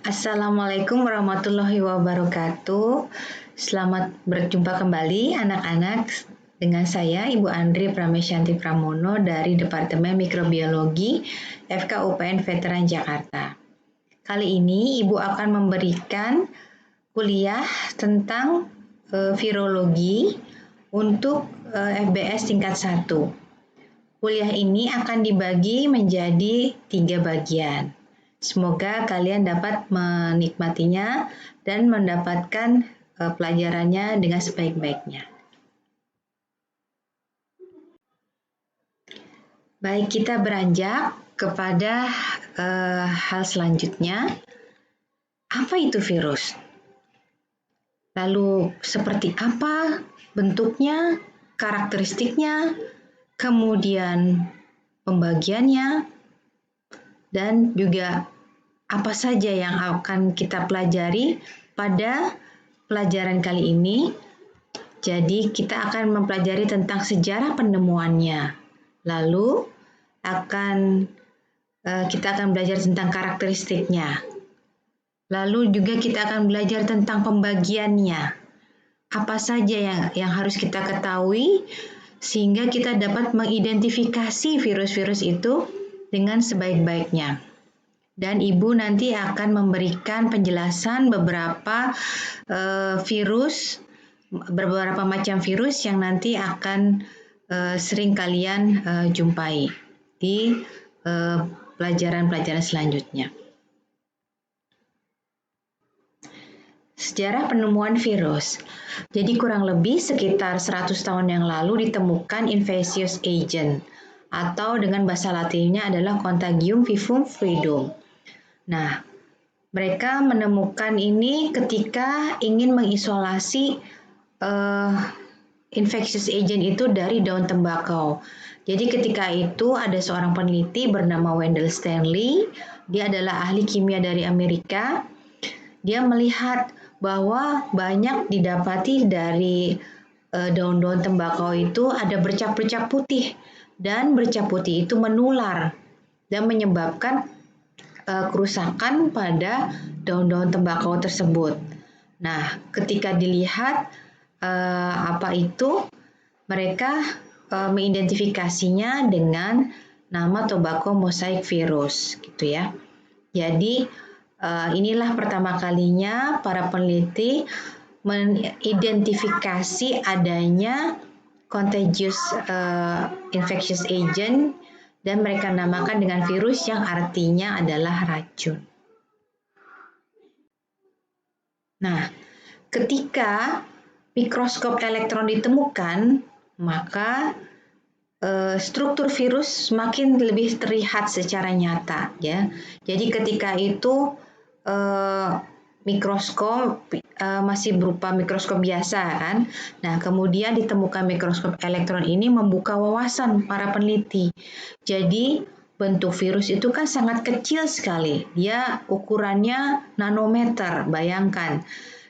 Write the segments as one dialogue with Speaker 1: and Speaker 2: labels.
Speaker 1: Assalamualaikum warahmatullahi wabarakatuh. Selamat berjumpa kembali anak-anak dengan saya Ibu Andri Pramesyanti Pramono dari Departemen Mikrobiologi FKUPN Veteran Jakarta. Kali ini Ibu akan memberikan kuliah tentang virologi untuk FBS tingkat 1. Kuliah ini akan dibagi menjadi 3 bagian. Semoga kalian dapat menikmatinya dan mendapatkan pelajarannya dengan sebaik-baiknya. Baik, kita beranjak kepada hal selanjutnya. Apa itu virus? Lalu seperti apa bentuknya, karakteristiknya, kemudian pembagiannya, dan juga apa saja yang akan kita pelajari pada pelajaran kali ini. Jadi kita akan mempelajari tentang sejarah penemuannya. Lalu kita akan belajar tentang karakteristiknya. Lalu juga kita akan belajar tentang pembagiannya. Apa saja yang harus kita ketahui sehingga kita dapat mengidentifikasi virus-virus itu dengan sebaik-baiknya. Dan Ibu nanti akan memberikan penjelasan beberapa macam virus yang nanti akan sering kalian jumpai di pelajaran-pelajaran selanjutnya. Sejarah penemuan virus. Jadi kurang lebih sekitar 100 tahun yang lalu ditemukan infectious agent atau dengan bahasa latinnya adalah Contagium vivum fluidum. Nah, mereka menemukan ini ketika ingin mengisolasi infectious agent itu dari daun tembakau. Jadi ketika itu ada seorang peneliti bernama Wendell Stanley, dia adalah ahli kimia dari Amerika. Dia melihat bahwa banyak didapati dari daun-daun tembakau itu ada bercak-bercak putih, dan bercak putih itu menular dan menyebabkan kerusakan pada daun-daun tembakau tersebut. Nah, ketika dilihat apa itu, mereka mengidentifikasinya dengan nama tobacco mosaic virus, gitu ya. Jadi inilah pertama kalinya para peneliti mengidentifikasi adanya contagious infectious agent dan mereka namakan dengan virus yang artinya adalah racun. Nah, ketika mikroskop elektron ditemukan, maka struktur virus semakin lebih terlihat secara nyata, ya. Jadi ketika itu mikroskop masih berupa mikroskop biasa, kan. Nah, kemudian ditemukan mikroskop elektron ini membuka wawasan para peneliti. Jadi bentuk virus itu kan sangat kecil sekali. Dia ukurannya nanometer, bayangkan.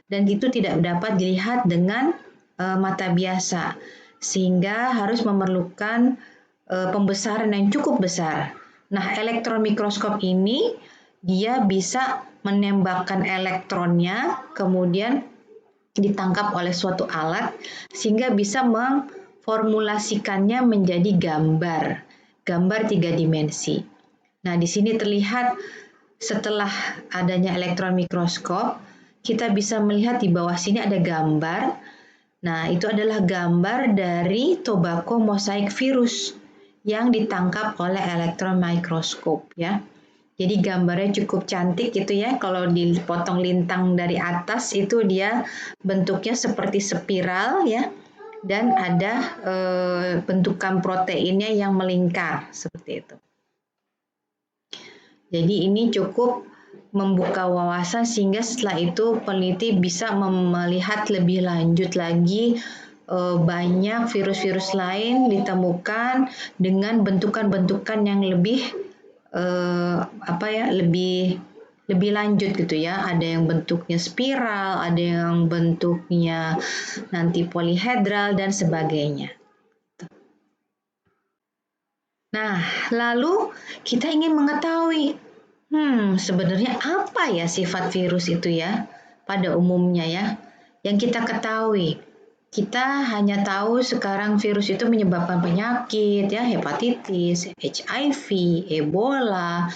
Speaker 1: Dan itu tidak dapat dilihat dengan mata biasa, sehingga harus memerlukan pembesaran yang cukup besar. Nah, elektron mikroskop ini dia bisa menembakkan elektronnya, kemudian ditangkap oleh suatu alat, sehingga bisa memformulasikannya menjadi gambar 3 dimensi. Nah, di sini terlihat setelah adanya elektron mikroskop, kita bisa melihat di bawah sini ada gambar. Nah, itu adalah gambar dari tobacco mosaic virus yang ditangkap oleh elektron mikroskop, ya. Jadi gambarnya cukup cantik gitu ya. Kalau dipotong lintang dari atas itu dia bentuknya seperti spiral, ya. Dan ada bentukan proteinnya yang melingkar seperti itu. Jadi ini cukup membuka wawasan sehingga setelah itu peneliti bisa melihat lebih lanjut lagi banyak virus-virus lain ditemukan dengan bentukan-bentukan yang lebih lebih lanjut gitu ya. Ada yang bentuknya spiral, ada yang bentuknya nanti polihedral dan sebagainya. Nah, lalu kita ingin mengetahui, Sebenarnya apa ya sifat virus itu ya? Pada umumnya ya, yang kita ketahui. Kita hanya tahu sekarang virus itu menyebabkan penyakit ya, hepatitis, HIV, Ebola,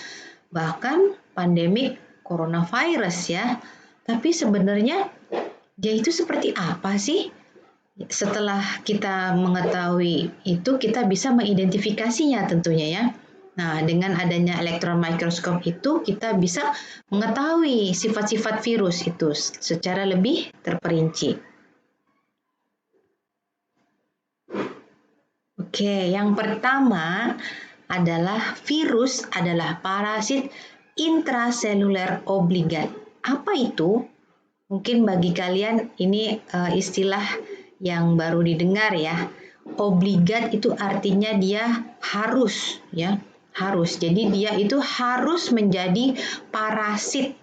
Speaker 1: bahkan pandemik coronavirus ya. Tapi sebenarnya dia itu seperti apa sih? Setelah kita mengetahui itu, kita bisa mengidentifikasinya tentunya ya. Nah, dengan adanya elektron mikroskop itu, kita bisa mengetahui sifat-sifat virus itu secara lebih terperinci. Oke, yang pertama adalah virus adalah parasit intraseluler obligat. Apa itu? Mungkin bagi kalian ini istilah yang baru didengar ya. Obligat itu artinya dia harus ya, harus. Jadi dia itu harus menjadi parasit.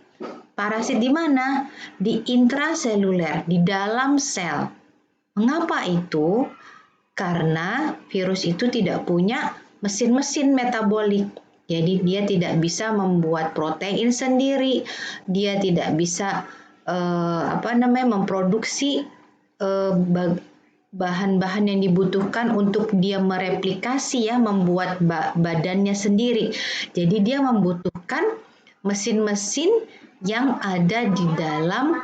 Speaker 1: Parasit di mana? Di intraseluler, di dalam sel. Mengapa itu? Karena virus itu tidak punya mesin-mesin metabolik. Jadi dia tidak bisa membuat protein sendiri, dia tidak bisa memproduksi bahan-bahan yang dibutuhkan untuk dia mereplikasi ya, membuat badannya sendiri. Jadi dia membutuhkan mesin-mesin yang ada di dalam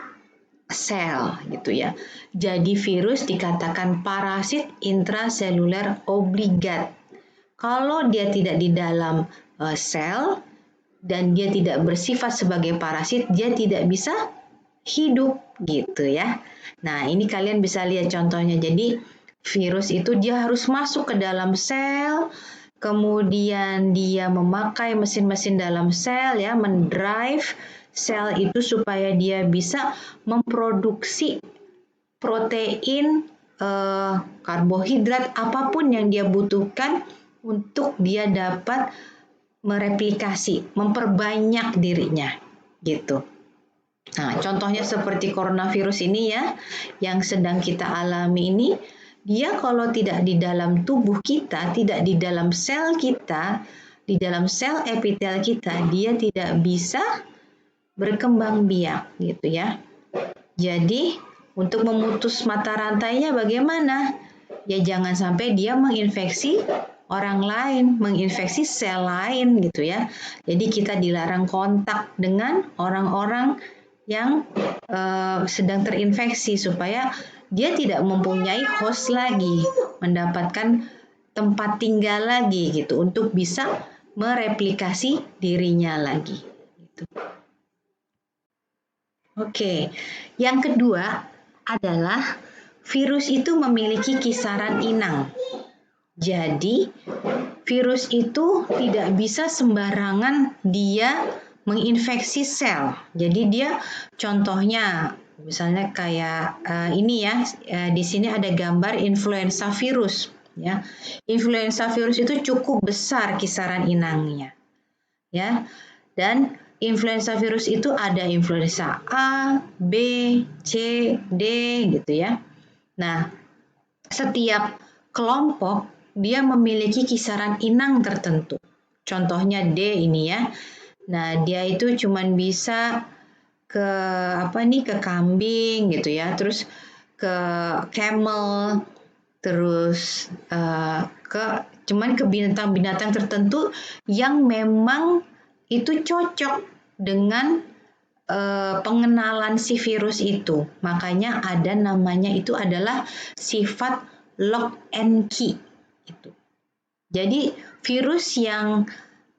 Speaker 1: sel gitu ya. Jadi virus dikatakan parasit intraseluler obligat. Kalau dia tidak di dalam sel dan dia tidak bersifat sebagai parasit, dia tidak bisa hidup gitu ya. Nah, ini kalian bisa lihat contohnya. Jadi virus itu dia harus masuk ke dalam sel, kemudian dia memakai mesin-mesin dalam sel ya, mendrive sel itu supaya dia bisa memproduksi protein, karbohidrat, apapun yang dia butuhkan untuk dia dapat mereplikasi, memperbanyak dirinya gitu. Nah, contohnya seperti coronavirus ini ya, yang sedang kita alami ini, dia kalau tidak di dalam tubuh kita, tidak di dalam sel kita, di dalam sel epitel kita, dia tidak bisa berkembang biak gitu ya. Jadi untuk memutus mata rantainya bagaimana? Ya jangan sampai dia menginfeksi orang lain, menginfeksi sel lain gitu ya. Jadi kita dilarang kontak dengan orang-orang yang sedang terinfeksi supaya dia tidak mempunyai host lagi, mendapatkan tempat tinggal lagi gitu untuk bisa mereplikasi dirinya lagi. Gitu. Oke, yang kedua adalah virus itu memiliki kisaran inang. Jadi, virus itu tidak bisa sembarangan dia menginfeksi sel. Jadi dia contohnya misalnya kayak ini ya, di sini ada gambar influenza virus ya. Influenza virus itu cukup besar kisaran inangnya. Ya. Dan influenza virus itu ada influenza A, B, C, D gitu ya. Nah, setiap kelompok dia memiliki kisaran inang tertentu. Contohnya D ini ya. Nah, dia itu cuman bisa ke ke kambing gitu ya. Terus ke camel, terus cuman ke binatang-binatang tertentu yang memang itu cocok dengan pengenalan si virus itu. Makanya ada namanya itu adalah sifat lock and key. Gitu. Jadi virus yang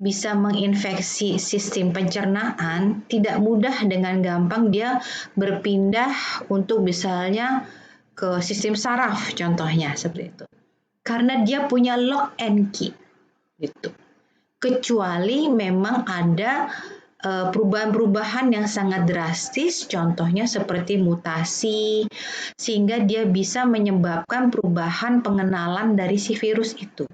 Speaker 1: bisa menginfeksi sistem pencernaan tidak mudah dengan gampang dia berpindah untuk misalnya ke sistem saraf contohnya seperti itu. Karena dia punya lock and key. Gitu. Kecuali memang ada perubahan-perubahan yang sangat drastis, contohnya seperti mutasi, sehingga dia bisa menyebabkan perubahan pengenalan dari si virus itu.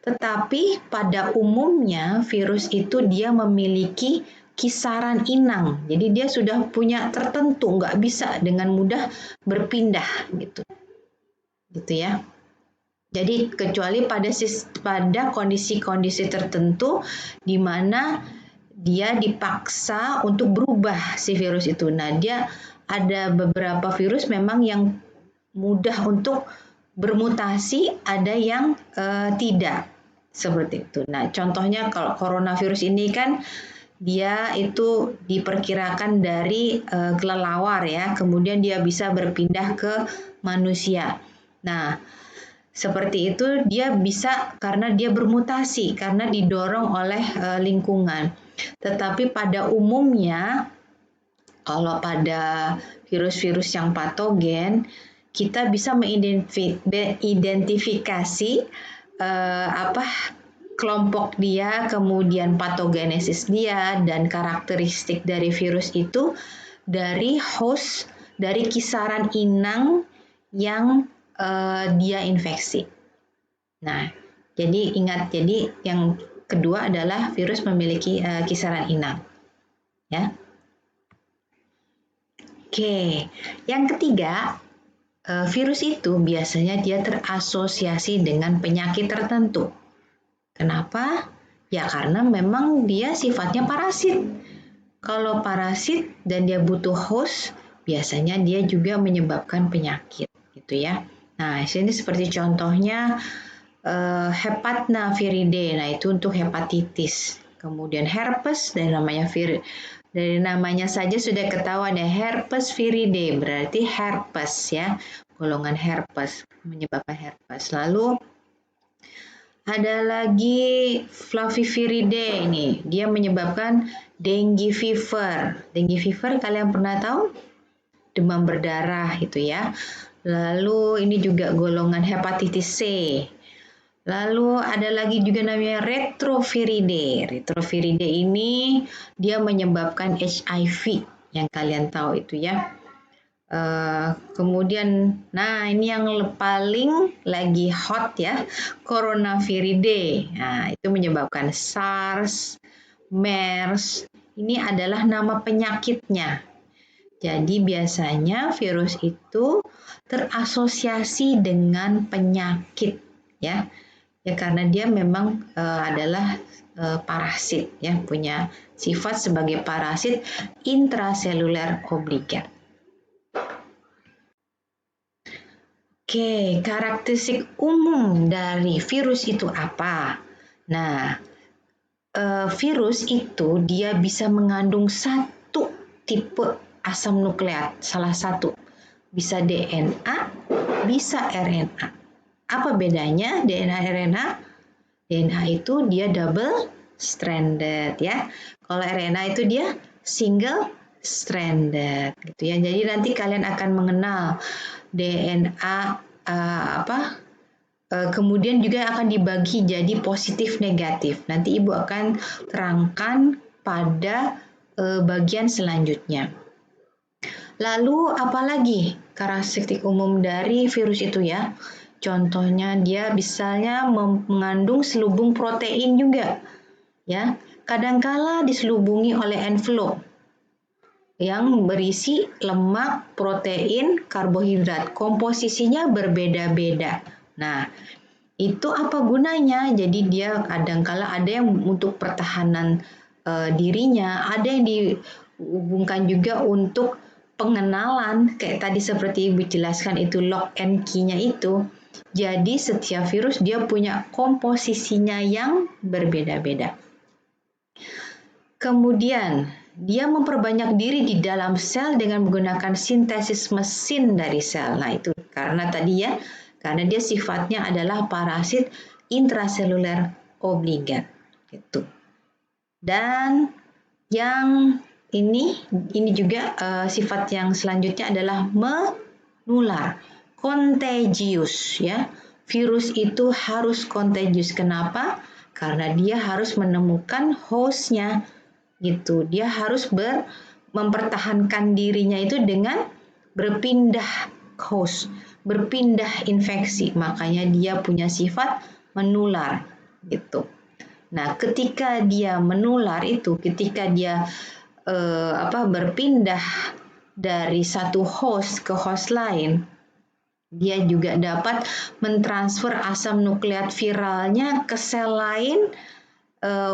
Speaker 1: Tetapi pada umumnya virus itu dia memiliki kisaran inang, jadi dia sudah punya tertentu, nggak bisa dengan mudah berpindah gitu ya. Jadi kecuali pada kondisi-kondisi tertentu di mana dia dipaksa untuk berubah si virus itu. Nah, dia ada beberapa virus memang yang mudah untuk bermutasi, ada yang tidak seperti itu. Nah, contohnya kalau coronavirus ini kan dia itu diperkirakan dari kelelawar ya, kemudian dia bisa berpindah ke manusia. Nah, seperti itu dia bisa karena dia bermutasi, karena didorong oleh lingkungan. Tetapi pada umumnya, kalau pada virus-virus yang patogen, kita bisa mengidentifikasi kelompok dia, kemudian patogenesis dia, dan karakteristik dari virus itu dari host, dari kisaran inang yang dia infeksi. Nah, jadi ingat, jadi yang kedua adalah virus memiliki kisaran inang. Ya. Oke, yang ketiga, virus itu biasanya dia terasosiasi dengan penyakit tertentu. Kenapa? Ya karena memang dia sifatnya parasit. Kalau parasit dan dia butuh host, biasanya dia juga menyebabkan penyakit, gitu ya. Nah, sini seperti contohnya Hepatnaviridae. Nah, itu untuk hepatitis. Kemudian herpes, dari namanya saja sudah ketahuan ya, herpes viridae berarti herpes ya, golongan herpes, menyebabkan herpes. Lalu ada lagi Flaviviridae ini, dia menyebabkan dengue fever. Dengue fever kalian pernah tahu? Demam berdarah itu ya. Lalu ini juga golongan hepatitis C. Lalu ada lagi juga namanya Retroviridae. Retroviridae ini dia menyebabkan HIV yang kalian tahu itu ya. Kemudian, nah ini yang paling lagi hot ya, Coronaviridae. Nah, itu menyebabkan SARS, MERS. Ini adalah nama penyakitnya. Jadi biasanya virus itu terasosiasi dengan penyakit ya. Ya karena dia memang adalah parasit ya, punya sifat sebagai parasit intraseluler obligat. Oke, karakteristik umum dari virus itu apa? Nah, virus itu dia bisa mengandung satu tipe asam nukleat, salah satu. Bisa DNA, bisa RNA. Apa bedanya DNA, RNA? DNA itu dia double stranded ya. Kalau RNA itu dia single stranded gitu ya. Jadi nanti kalian akan mengenal DNA kemudian juga akan dibagi jadi positif negatif. Nanti Ibu akan terangkan pada bagian selanjutnya. Lalu apalagi karakteristik umum dari virus itu ya? Contohnya dia misalnya mengandung selubung protein juga. Ya, kadangkala diselubungi oleh envelope yang berisi lemak, protein, karbohidrat. Komposisinya berbeda-beda. Nah, itu apa gunanya? Jadi dia kadangkala ada yang untuk pertahanan dirinya, ada yang dihubungkan juga untuk pengenalan, kayak tadi seperti Ibu jelaskan itu lock and key-nya itu. Jadi setiap virus dia punya komposisinya yang berbeda-beda. Kemudian, dia memperbanyak diri di dalam sel dengan menggunakan sintesis mesin dari sel. Nah, itu karena tadi ya, karena dia sifatnya adalah parasit intraseluler obligat. Gitu. Dan yang ini juga sifat yang selanjutnya adalah menular, contagious ya. Virus itu harus contagious. Kenapa? Karena dia harus menemukan hostnya. Gitu. Dia harus mempertahankan dirinya itu dengan berpindah host, berpindah infeksi. Makanya dia punya sifat menular gitu. Nah, ketika dia menular itu, ketika dia berpindah dari satu host ke host lain, dia juga dapat mentransfer asam nukleat viralnya ke sel lain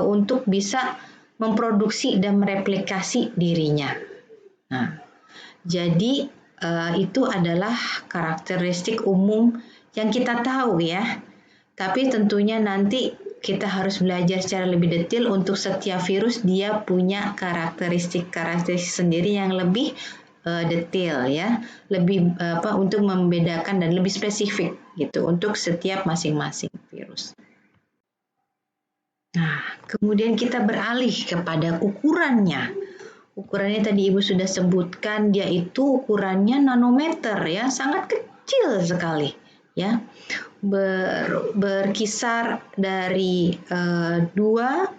Speaker 1: untuk bisa memproduksi dan mereplikasi dirinya. Nah, jadi itu adalah karakteristik umum yang kita tahu ya. Tapi tentunya nanti kita harus belajar secara lebih detail untuk setiap virus dia punya karakteristik sendiri yang lebih detail ya, lebih untuk membedakan dan lebih spesifik gitu untuk setiap masing-masing virus. Nah, kemudian kita beralih kepada ukurannya. Ukurannya tadi Ibu sudah sebutkan, dia itu ukurannya nanometer ya, sangat kecil sekali ya. Berkisar dari 2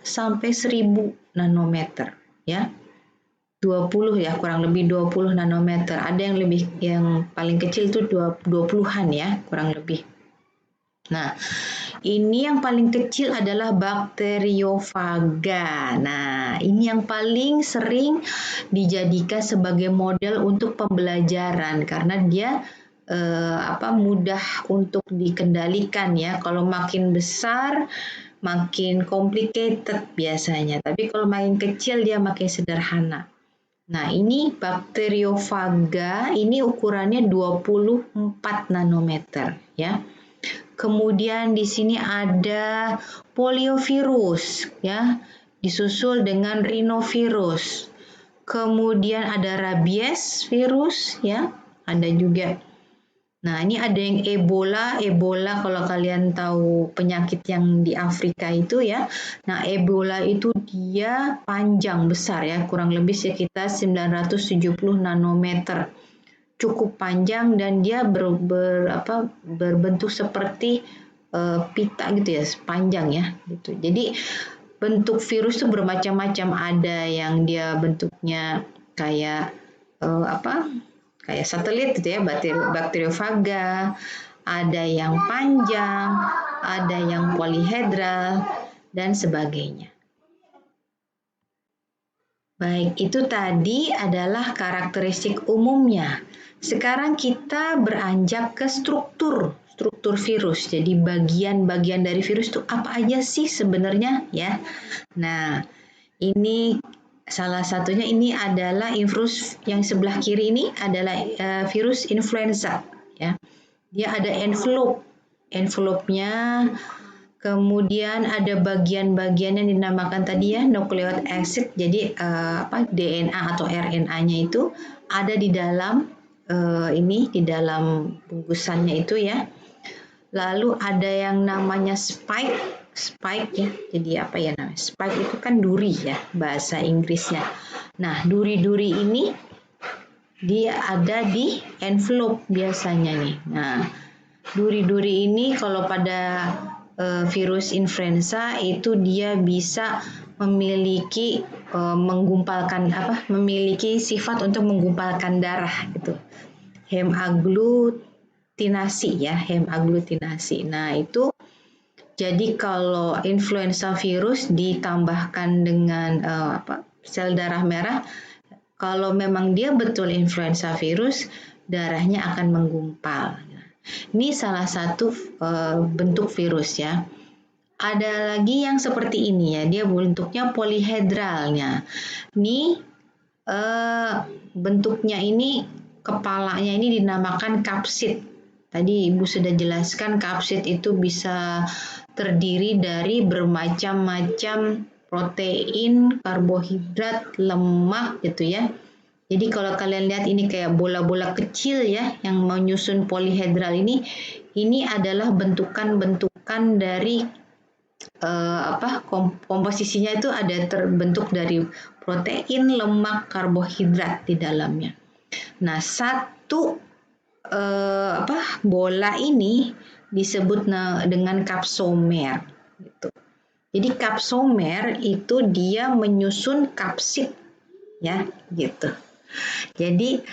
Speaker 1: sampai 1000 nanometer ya. 20 ya, kurang lebih 20 nanometer. Ada yang paling kecil itu 20-an ya, kurang lebih. Nah, ini yang paling kecil adalah bakteriofaga. Nah, ini yang paling sering dijadikan sebagai model untuk pembelajaran karena dia mudah untuk dikendalikan ya. Kalau makin besar, makin complicated biasanya. Tapi kalau makin kecil dia makin sederhana. Nah, ini bakteriofaga, ini ukurannya 24 nanometer ya. Kemudian di sini ada poliovirus ya, disusul dengan rhinovirus. Kemudian ada rabies virus ya, ada juga. Nah, ini ada yang Ebola. Ebola kalau kalian tahu penyakit yang di Afrika itu ya. Nah, Ebola itu dia panjang besar ya, kurang lebih sekitar 970 nanometer. Cukup panjang dan dia berbentuk seperti pita gitu ya, panjang ya gitu. Jadi bentuk virus itu bermacam-macam, ada yang dia bentuknya kayak kayak satelit gitu ya, bakteriofaga, ada yang panjang, ada yang polihedral dan sebagainya. Baik, itu tadi adalah karakteristik umumnya. Sekarang kita beranjak ke struktur virus. Jadi bagian-bagian dari virus itu apa aja sih sebenarnya ya? Nah, ini salah satunya ini adalah virus yang sebelah kiri ini adalah virus influenza ya. Dia ada envelope-nya. Kemudian ada bagian-bagian yang dinamakan tadi ya nucleic acid. Jadi DNA atau RNA-nya itu ada di dalam di dalam bungkusannya itu ya. Lalu ada yang namanya spike ya. Jadi apa ya namanya? Spike itu kan duri ya bahasa Inggrisnya. Nah, duri-duri ini dia ada di envelope biasanya nih. Nah, duri-duri ini kalau pada virus influenza itu dia bisa memiliki memiliki sifat untuk menggumpalkan darah gitu. Hemaglutinasi ya, hemaglutinasi. Nah, itu jadi kalau influenza virus ditambahkan dengan sel darah merah, kalau memang dia betul influenza virus, darahnya akan menggumpal. Ini salah satu bentuk virus ya. Ada lagi yang seperti ini ya, dia bentuknya polihedralnya. Ini bentuknya ini, kepalanya ini dinamakan kapsid. Tadi Ibu sudah jelaskan kapsid itu bisa terdiri dari bermacam-macam protein, karbohidrat, lemak gitu ya. Jadi kalau kalian lihat ini kayak bola-bola kecil ya yang menyusun polihedral ini adalah bentukan-bentukan dari komposisinya itu ada terbentuk dari protein, lemak, karbohidrat di dalamnya. Nah, satu bola ini disebut dengan kapsomer gitu. Jadi kapsomer itu dia menyusun kapsid ya gitu. Jadi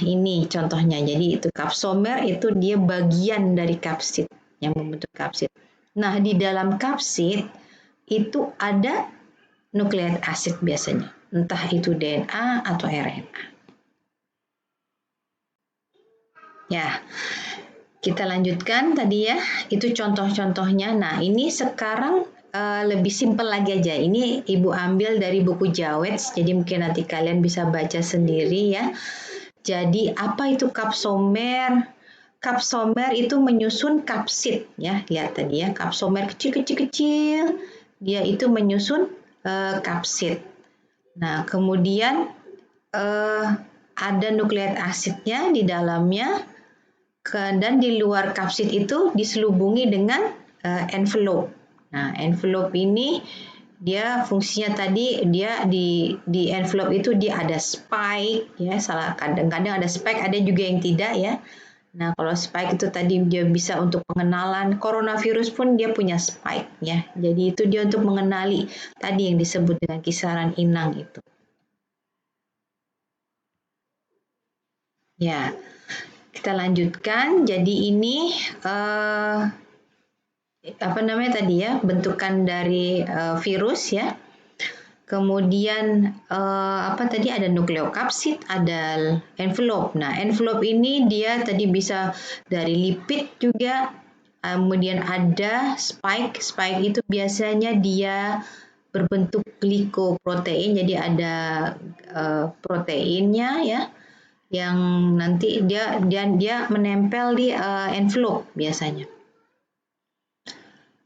Speaker 1: ini contohnya. Jadi itu kapsomer itu dia bagian dari kapsid yang membentuk kapsid. Nah, di dalam kapsid itu ada nucleic acid biasanya, entah itu DNA atau RNA. Ya, kita lanjutkan tadi ya, itu contoh-contohnya. Nah, ini sekarang lebih simpel lagi aja. Ini Ibu ambil dari buku Jawets, jadi mungkin nanti kalian bisa baca sendiri ya. Jadi apa itu kapsomer? Kapsomer itu menyusun kapsid ya. Lihat tadi ya, kapsomer kecil-kecil. Dia itu menyusun kapsid. Nah, kemudian ada nukleat asidnya di dalamnya, dan di luar kapsid itu diselubungi dengan envelope. Nah, envelope ini dia fungsinya tadi dia di envelope itu dia ada spike ya, kadang-kadang ada spike, ada juga yang tidak ya. Nah, kalau spike itu tadi dia bisa untuk pengenalan, coronavirus pun dia punya spike ya. Jadi itu dia untuk mengenali tadi yang disebut dengan kisaran inang itu. Ya, kita lanjutkan. Jadi ini apa namanya tadi ya, bentukan dari virus ya. Kemudian apa tadi, ada nukleokapsid, ada envelope. Nah, envelope ini dia tadi bisa dari lipid juga. Kemudian ada spike. Spike itu biasanya dia berbentuk glikoprotein, jadi ada proteinnya ya, yang nanti dia menempel di envelope biasanya.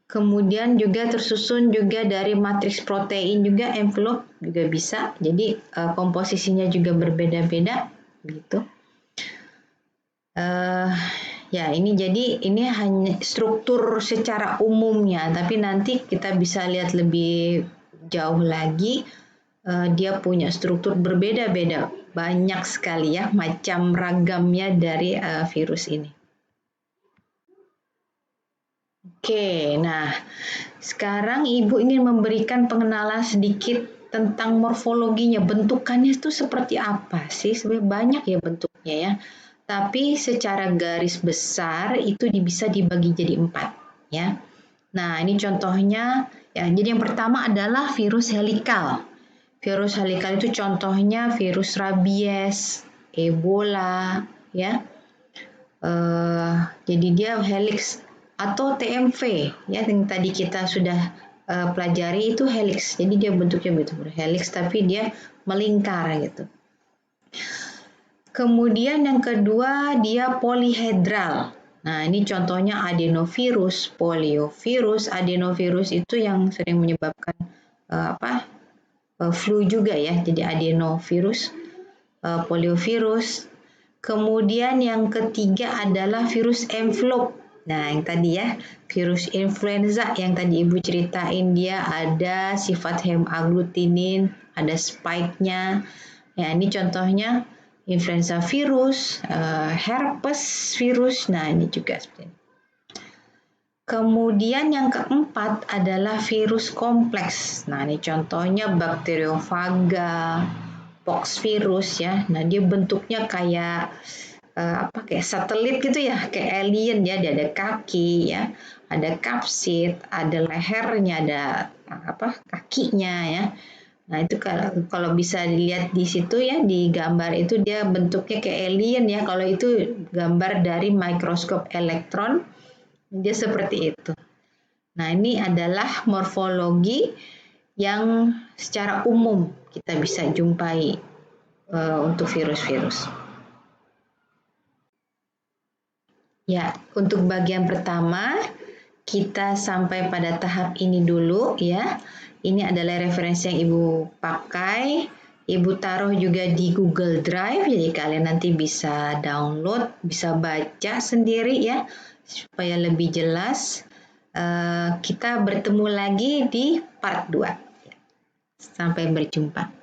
Speaker 1: Kemudian juga tersusun juga dari matriks protein juga, envelope juga bisa. Jadi komposisinya juga berbeda-beda gitu. Ya, ini jadi ini hanya struktur secara umumnya, tapi nanti kita bisa lihat lebih jauh lagi. Dia punya struktur berbeda-beda, banyak sekali ya macam ragamnya dari virus ini. Oke, nah sekarang Ibu ingin memberikan pengenalan sedikit tentang morfologinya, bentukannya itu seperti apa sih? Sebenarnya banyak ya bentuknya ya, tapi secara garis besar itu bisa dibagi jadi 4 ya. Nah, ini contohnya ya. Jadi yang pertama adalah virus helikal. Virus helikal itu contohnya virus rabies, Ebola, ya. Jadi dia helix atau TMV, ya, yang tadi kita sudah pelajari itu helix. Jadi dia bentuknya betul helix, tapi dia melingkar gitu. Kemudian yang kedua dia polihedral. Nah, ini contohnya adenovirus, poliovirus. Adenovirus itu yang sering menyebabkan flu juga ya, jadi adenovirus, poliovirus. Kemudian yang ketiga adalah virus envelope. Nah, yang tadi ya, virus influenza yang tadi Ibu ceritain, dia ada sifat hemagglutinins, ada spike-nya. Ya, ini contohnya influenza virus, herpes virus. Nah, ini juga seperti ini. Kemudian yang keempat adalah virus kompleks. Nah, ini contohnya bakteriofaga, pox virus ya. Nah, dia bentuknya kayak kayak satelit gitu ya, kayak alien ya. Dia ada kaki ya, ada kapsid, ada lehernya, ada kakinya ya. Nah, itu kalau bisa dilihat di situ ya, di gambar itu dia bentuknya kayak alien ya. Kalau itu gambar dari mikroskop elektron, dia seperti itu. Nah, ini adalah morfologi yang secara umum kita bisa jumpai untuk virus-virus. Ya, untuk bagian pertama kita sampai pada tahap ini dulu ya. Ini adalah referensi yang Ibu pakai. Ibu taruh juga di Google Drive, jadi kalian nanti bisa download, bisa baca sendiri ya, supaya lebih jelas. Kita bertemu lagi di part 2. Sampai berjumpa.